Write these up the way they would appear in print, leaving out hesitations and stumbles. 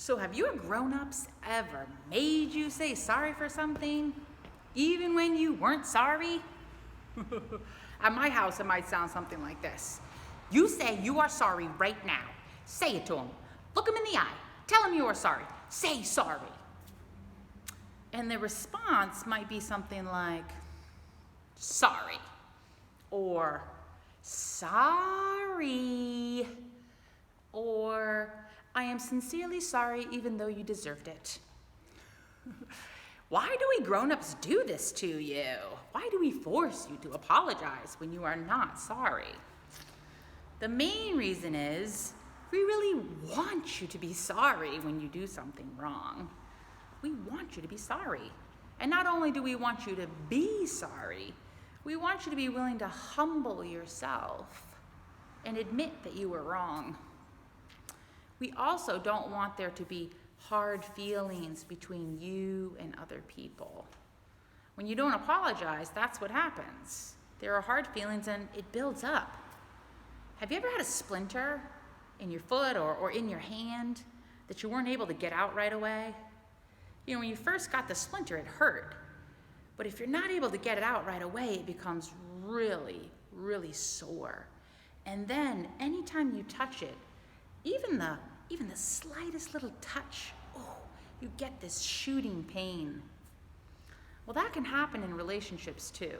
So have you grown-ups ever made you say sorry for something, even when you weren't sorry? At my house, it might sound something like this. You say you are sorry right now. Say it to him. Look him in the eye. Tell him you are sorry. Say sorry. And the response might be something like, sorry, or sorry, or I am sincerely sorry even though you deserved it. Why do we grown-ups do this to you? Why do we force you to apologize when you are not sorry? The main reason is we really want you to be sorry when you do something wrong. We want you to be sorry. And not only do we want you to be sorry, we want you to be willing to humble yourself and admit that you were wrong. We also don't want there to be hard feelings between you and other people. When you don't apologize, that's what happens. There are hard feelings and it builds up. Have you ever had a splinter in your foot or in your hand that you weren't able to get out right away? You know, when you first got the splinter, it hurt. But if you're not able to get it out right away, it becomes really, really sore. And then anytime you touch it, even the slightest little touch, you get this shooting pain. Well, that can happen in relationships too.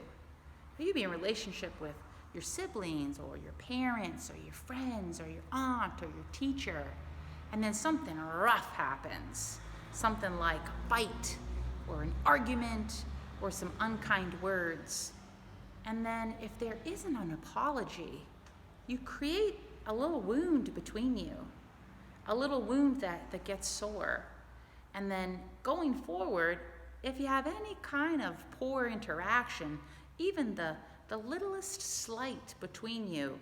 You could be in a relationship with your siblings or your parents or your friends or your aunt or your teacher, and then something rough happens. Something like a fight or an argument or some unkind words. And then if there isn't an apology, you create a little wound between you, a little wound that gets sore. And then going forward, if you have any kind of poor interaction, even the littlest slight between you,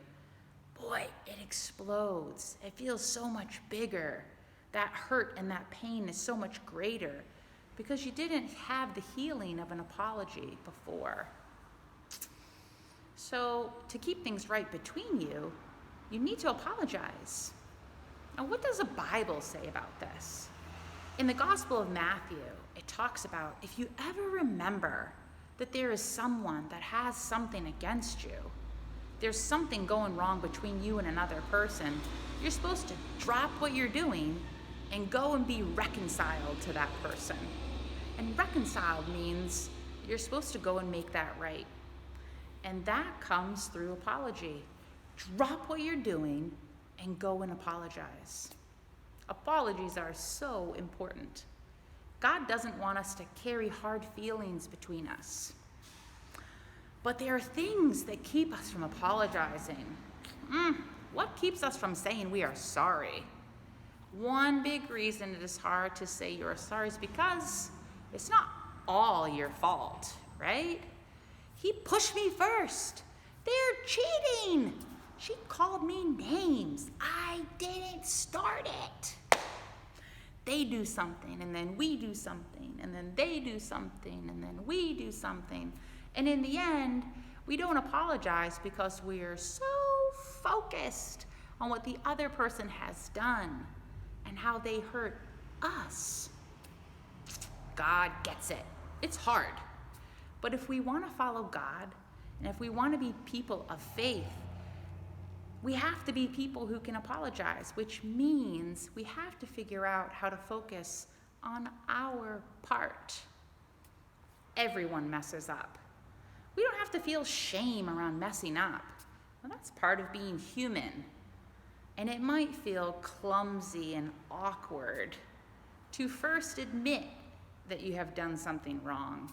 boy, it explodes. It feels so much bigger. That hurt and that pain is so much greater because you didn't have the healing of an apology before. So to keep things right between you, you need to apologize. Now, what does the Bible say about this? In the Gospel of Matthew, it talks about if you ever remember that there is someone that has something against you, there's something going wrong between you and another person, you're supposed to drop what you're doing and go and be reconciled to that person. And reconciled means you're supposed to go and make that right. And that comes through apology. Drop what you're doing and go and apologize. Apologies are so important. God doesn't want us to carry hard feelings between us. But there are things that keep us from apologizing. What keeps us from saying we are sorry? One big reason it is hard to say you're sorry is because it's not all your fault, right? He pushed me first. They're cheating. She called me names. I didn't start it. They do something, and then we do something, and then they do something, and then we do something. And in the end, we don't apologize because we're so focused on what the other person has done and how they hurt us. God gets it. It's hard. But if we want to follow God, and if we want to be people of faith, we have to be people who can apologize, which means we have to figure out how to focus on our part. Everyone messes up. We don't have to feel shame around messing up. Well, that's part of being human. And it might feel clumsy and awkward to first admit that you have done something wrong.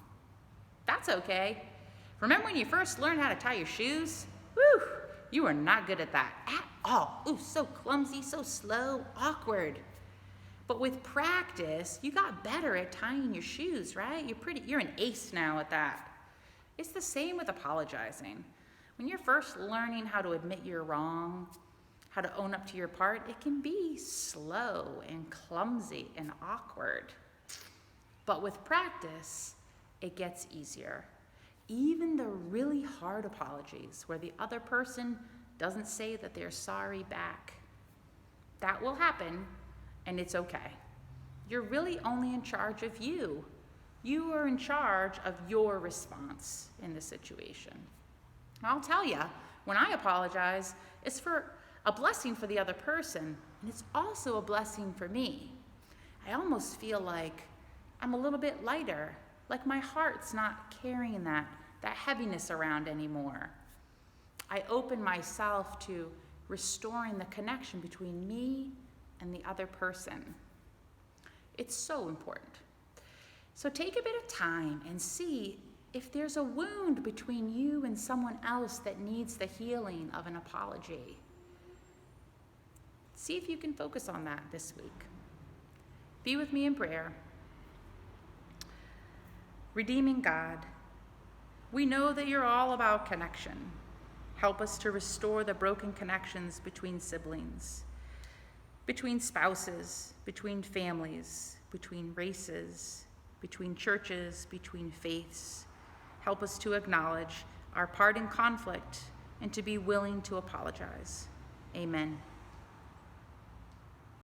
That's okay. Remember when you first learned how to tie your shoes? Whew, you were not good at that at all. Ooh, so clumsy, so slow, awkward. But with practice, you got better at tying your shoes, right? You're an ace now at that. It's the same with apologizing. When you're first learning how to admit you're wrong, how to own up to your part, it can be slow and clumsy and awkward. But with practice, it gets easier. Even the really hard apologies where the other person doesn't say that they're sorry back. That will happen, and it's okay. You're really only in charge of you. You are in charge of your response in the situation. I'll tell you, when I apologize, it's for a blessing for the other person, and it's also a blessing for me. I almost feel like I'm a little bit lighter, like my heart's not carrying that heaviness around anymore. I open myself to restoring the connection between me and the other person. It's so important. So take a bit of time and see if there's a wound between you and someone else that needs the healing of an apology. See if you can focus on that this week. Be with me in prayer. Redeeming God, we know that you're all about connection. Help us to restore the broken connections between siblings, between spouses, between families, between races, between churches, between faiths. Help us to acknowledge our part in conflict and to be willing to apologize. Amen.